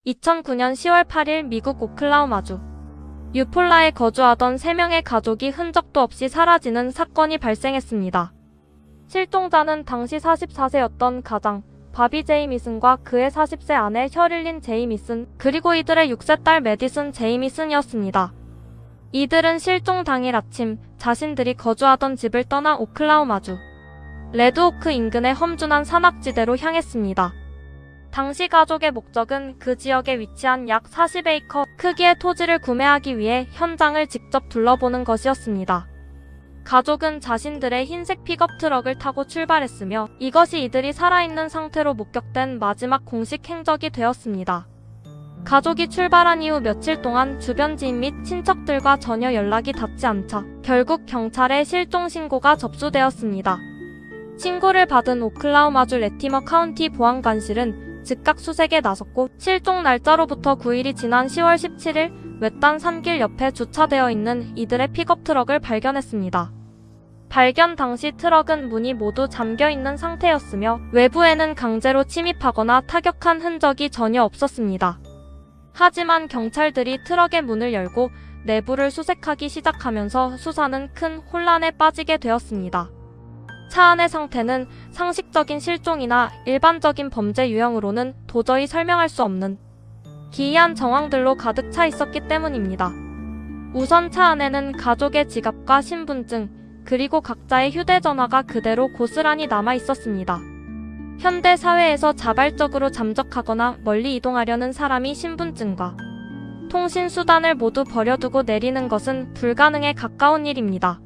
2009년 10월 8일 미국 오클라호마주 유폴라에 거주하던 3명의 가족이 흔적도 없이 사라지는 사건이 발생했습니다. 실종자는 당시 44세였던 가장 바비 제이미슨과 그의 40세 아내 셔릴린 제이미슨, 그리고 이들의 6세 딸 메디슨 제이미슨이었습니다. 이들은 실종 당일 아침 자신들이 거주하던 집을 떠나 오클라호마주 레드오크 인근의 험준한 산악지대로 향했습니다. 당시 가족의 목적은 그 지역에 위치한 약 40에이커 크기의 토지를 구매하기 위해 현장을 직접 둘러보는 것이었습니다. 가족은 자신들의 흰색 픽업 트럭을 타고 출발했으며 이것이 이들이 살아있는 상태로 목격된 마지막 공식 행적이 되었습니다. 가족이 출발한 이후 며칠 동안 주변 지인 및 친척들과 전혀 연락이 닿지 않자 결국 경찰에 실종 신고가 접수되었습니다. 신고를 받은 오클라호마주 레티머 카운티 보안관실은 즉각 수색에 나섰고 실종 날짜로부터 9일이 지난 10월 17일 외딴 산길 옆에 주차되어 있는 이들의 픽업 트럭을 발견했습니다. 발견 당시 트럭은 문이 모두 잠겨있는 상태였으며 외부에는 강제로 침입하거나 타격한 흔적이 전혀 없었습니다. 하지만 경찰들이 트럭의 문을 열고 내부를 수색하기 시작하면서 수사는 큰 혼란에 빠지게 되었습니다. 차 안의 상태는 상식적인 실종이나 일반적인 범죄 유형으로는 도저히 설명할 수 없는 기이한 정황들로 가득 차 있었기 때문입니다. 우선 차 안에는 가족의 지갑과 신분증, 그리고 각자의 휴대전화가 그대로 고스란히 남아 있었습니다. 현대 사회에서 자발적으로 잠적하거나 멀리 이동하려는 사람이 신분증과 통신수단을 모두 버려두고 내리는 것은 불가능에 가까운 일입니다.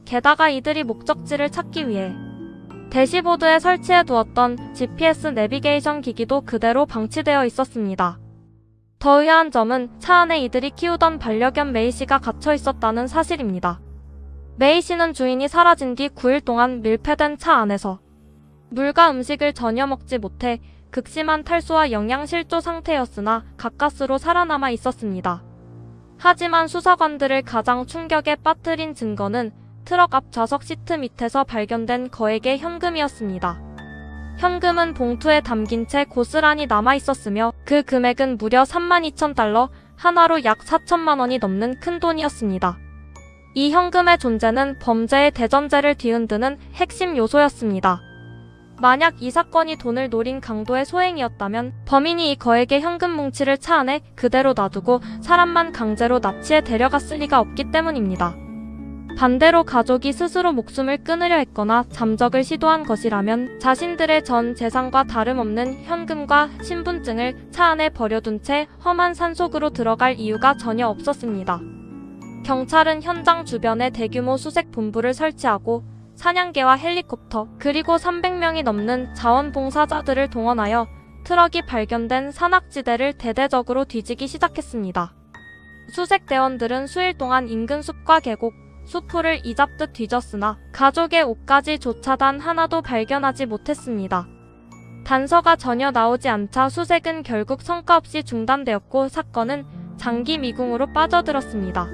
게다가 이들이 목적지를 찾기 위해 대시보드에 설치해 두었던 GPS 내비게이션 기기도 그대로 방치되어 있었습니다. 더 의아한 점은 차 안에 이들이 키우던 반려견 메이 씨가 갇혀 있었다는 사실입니다. 메이 씨는 주인이 사라진 뒤 9일 동안 밀폐된 차 안에서 물과 음식을 전혀 먹지 못해 극심한 탈수와 영양실조 상태였으나 가까스로 살아남아 있었습니다. 하지만 수사관들을 가장 충격에 빠뜨린 증거는 트럭 앞 좌석 시트 밑에서 발견된 거액의 현금이었습니다. 현금은 봉투에 담긴 채 고스란히 남아 있었으며 그 금액은 무려 32,000달러, 하나로 약 4천만 원이 넘는 큰 돈이었습니다. 이 현금의 존재는 범죄의 대전제를 뒤흔드는 핵심 요소였습니다. 만약 이 사건이 돈을 노린 강도의 소행이었다면 범인이 이 거액의 현금 뭉치를 차 안에 그대로 놔두고 사람만 강제로 납치해 데려갔을 리가 없기 때문입니다. 반대로 가족이 스스로 목숨을 끊으려 했거나 잠적을 시도한 것이라면 자신들의 전 재산과 다름없는 현금과 신분증을 차 안에 버려둔 채 험한 산속으로 들어갈 이유가 전혀 없었습니다. 경찰은 현장 주변에 대규모 수색 본부를 설치하고 사냥개와 헬리콥터 그리고 300명이 넘는 자원봉사자들을 동원하여 트럭이 발견된 산악지대를 대대적으로 뒤지기 시작했습니다. 수색대원들은 수일 동안 인근 숲과 계곡, 수풀을 이잡듯 뒤졌으나 가족의 옷가지조차 단 하나도 발견하지 못했습니다. 단서가 전혀 나오지 않자 수색은 결국 성과 없이 중단되었고 사건은 장기 미궁으로 빠져들었습니다.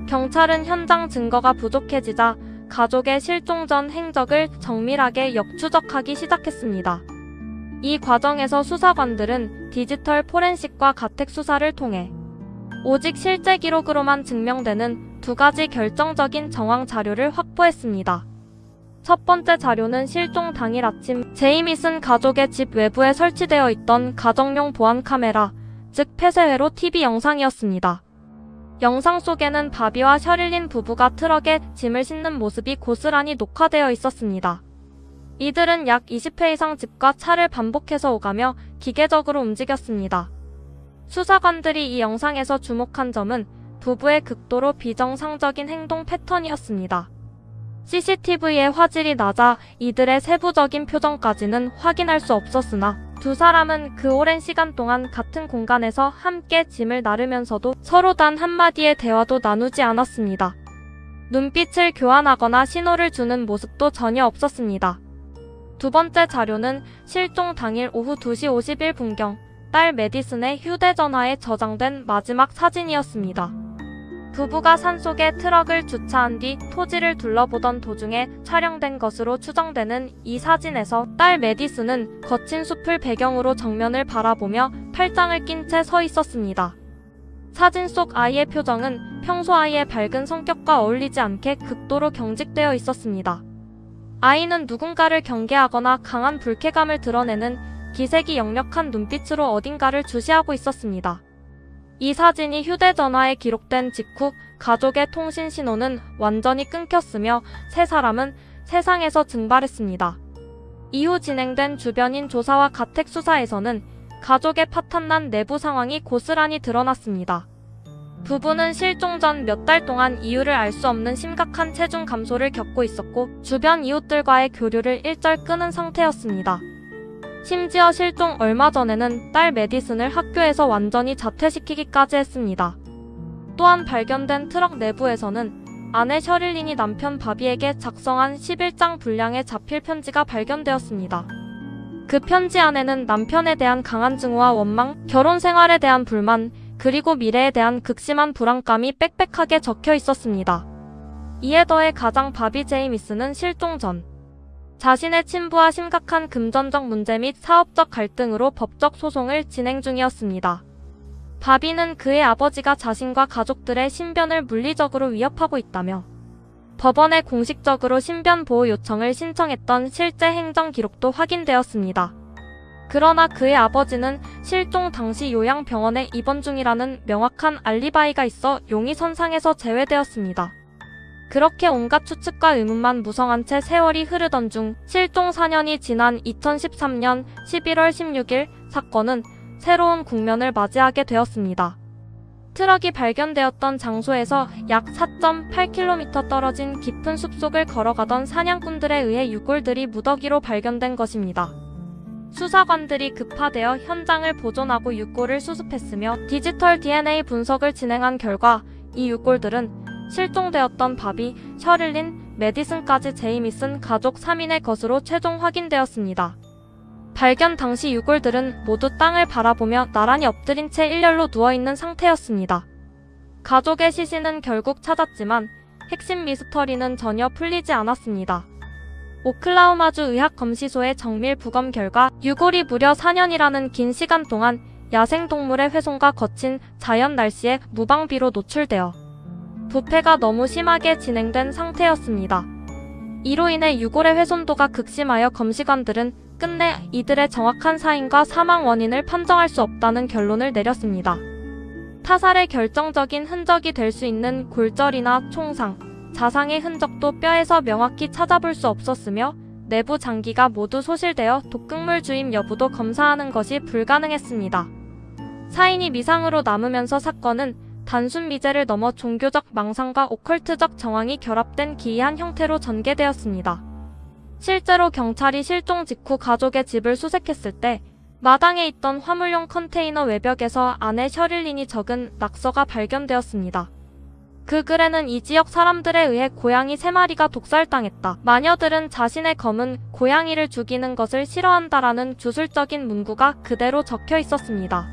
경찰은 현장 증거가 부족해지자 가족의 실종 전 행적을 정밀하게 역추적하기 시작했습니다. 이 과정에서 수사관들은 디지털 포렌식과 가택 수사를 통해 오직 실제 기록으로만 증명되는 두 가지 결정적인 정황 자료를 확보했습니다. 첫 번째 자료는 실종 당일 아침 제이미슨 가족의 집 외부에 설치되어 있던 가정용 보안 카메라, 즉 폐쇄회로 TV 영상이었습니다. 영상 속에는 바비와 셔릴린 부부가 트럭에 짐을 싣는 모습이 고스란히 녹화되어 있었습니다. 이들은 약 20회 이상 집과 차를 반복해서 오가며 기계적으로 움직였습니다. 수사관들이 이 영상에서 주목한 점은 부부의 극도로 비정상적인 행동 패턴이었습니다. CCTV의 화질이 낮아 이들의 세부적인 표정까지는 확인할 수 없었으나 두 사람은 그 오랜 시간 동안 같은 공간에서 함께 짐을 나르면서도 서로 단 한마디의 대화도 나누지 않았습니다. 눈빛을 교환하거나 신호를 주는 모습도 전혀 없었습니다. 두 번째 자료는 실종 당일 오후 2시 51분경 딸 메디슨의 휴대전화에 저장된 마지막 사진이었습니다. 부부가 산속에 트럭을 주차한 뒤 토지를 둘러보던 도중에 촬영된 것으로 추정되는 이 사진에서 딸 메디슨은 거친 숲을 배경으로 정면을 바라보며 팔짱을 낀 채 서 있었습니다. 사진 속 아이의 표정은 평소 아이의 밝은 성격과 어울리지 않게 극도로 경직되어 있었습니다. 아이는 누군가를 경계하거나 강한 불쾌감을 드러내는 기색이 역력한 눈빛으로 어딘가를 주시하고 있었습니다. 이 사진이 휴대전화에 기록된 직후 가족의 통신 신호는 완전히 끊겼으며 세 사람은 세상에서 증발했습니다. 이후 진행된 주변인 조사와 가택 수사에서는 가족의 파탄난 내부 상황이 고스란히 드러났습니다. 부부는 실종 전 몇 달 동안 이유를 알 수 없는 심각한 체중 감소를 겪고 있었고 주변 이웃들과의 교류를 일절 끊은 상태였습니다. 심지어 실종 얼마 전에는 딸 메디슨을 학교에서 완전히 자퇴시키기까지 했습니다. 또한 발견된 트럭 내부에서는 아내 셔릴린이 남편 바비에게 작성한 11장 분량의 자필 편지가 발견되었습니다. 그 편지 안에는 남편에 대한 강한 증오와 원망, 결혼 생활에 대한 불만, 그리고 미래에 대한 극심한 불안감이 빽빽하게 적혀 있었습니다. 이에 더해 가장 바비 제이미스는 실종 전 자신의 친부와 심각한 금전적 문제 및 사업적 갈등으로 법적 소송을 진행 중이었습니다. 바비는 그의 아버지가 자신과 가족들의 신변을 물리적으로 위협하고 있다며 법원에 공식적으로 신변 보호 요청을 신청했던 실제 행정 기록도 확인되었습니다. 그러나 그의 아버지는 실종 당시 요양병원에 입원 중이라는 명확한 알리바이가 있어 용의선상에서 제외되었습니다. 그렇게 온갖 추측과 의문만 무성한 채 세월이 흐르던 중 실종 4년이 지난 2013년 11월 16일 사건은 새로운 국면을 맞이하게 되었습니다. 트럭이 발견되었던 장소에서 약 4.8km 떨어진 깊은 숲속을 걸어가던 사냥꾼들에 의해 유골들이 무더기로 발견된 것입니다. 수사관들이 급파되어 현장을 보존하고 유골을 수습했으며 디지털 DNA 분석을 진행한 결과 이 유골들은 실종되었던 바비, 셔릴린, 메디슨까지 제이미슨 가족 3인의 것으로 최종 확인되었습니다. 발견 당시 유골들은 모두 땅을 바라보며 나란히 엎드린 채 일렬로 누워있는 상태였습니다. 가족의 시신은 결국 찾았지만 핵심 미스터리는 전혀 풀리지 않았습니다. 오클라호마주 의학검시소의 정밀 부검 결과 유골이 무려 4년이라는 긴 시간 동안 야생동물의 훼손과 거친 자연 날씨에 무방비로 노출되어 부패가 너무 심하게 진행된 상태였습니다. 이로 인해 유골의 훼손도가 극심하여 검시관들은 끝내 이들의 정확한 사인과 사망 원인을 판정할 수 없다는 결론을 내렸습니다. 타살의 결정적인 흔적이 될 수 있는 골절이나 총상, 자상의 흔적도 뼈에서 명확히 찾아볼 수 없었으며 내부 장기가 모두 소실되어 독극물 주입 여부도 검사하는 것이 불가능했습니다. 사인이 미상으로 남으면서 사건은 단순 미제를 넘어 종교적 망상과 오컬트적 정황이 결합된 기이한 형태로 전개되었습니다. 실제로 경찰이 실종 직후 가족의 집을 수색했을 때 마당에 있던 화물용 컨테이너 외벽에서 아내 셔릴린이 적은 낙서가 발견되었습니다. 그 글에는 이 지역 사람들에 의해 고양이 3마리가 독살당했다. 마녀들은 자신의 검은 고양이를 죽이는 것을 싫어한다라는 주술적인 문구가 그대로 적혀 있었습니다.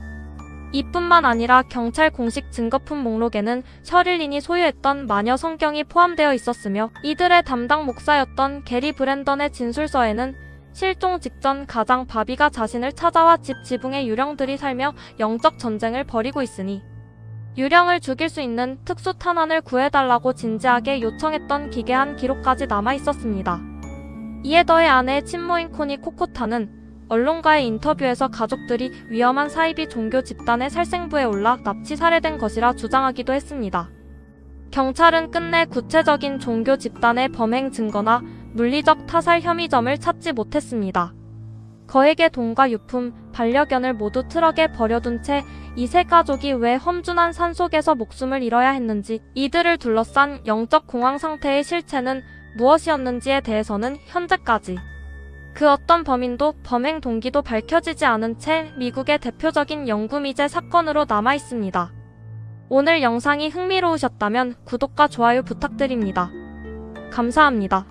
이뿐만 아니라 경찰 공식 증거품 목록에는 셔릴린이 소유했던 마녀 성경이 포함되어 있었으며 이들의 담당 목사였던 게리 브랜던의 진술서에는 실종 직전 가장 바비가 자신을 찾아와 집 지붕에 유령들이 살며 영적 전쟁을 벌이고 있으니 유령을 죽일 수 있는 특수 탄환을 구해달라고 진지하게 요청했던 기괴한 기록까지 남아있었습니다. 이에 더해 아내의 친모인 코니 코코타는 언론과의 인터뷰에서 가족들이 위험한 사이비 종교 집단의 살생부에 올라 납치 살해된 것이라 주장하기도 했습니다. 경찰은 끝내 구체적인 종교 집단의 범행 증거나 물리적 타살 혐의점을 찾지 못했습니다. 거액의 돈과 유품, 반려견을 모두 트럭에 버려둔 채 이 세 가족이 왜 험준한 산속에서 목숨을 잃어야 했는지, 이들을 둘러싼 영적 공황 상태의 실체는 무엇이었는지에 대해서는 현재까지 그 어떤 범인도 범행 동기도 밝혀지지 않은 채 미국의 대표적인 영구미제 사건으로 남아있습니다. 오늘 영상이 흥미로우셨다면 구독과 좋아요 부탁드립니다. 감사합니다.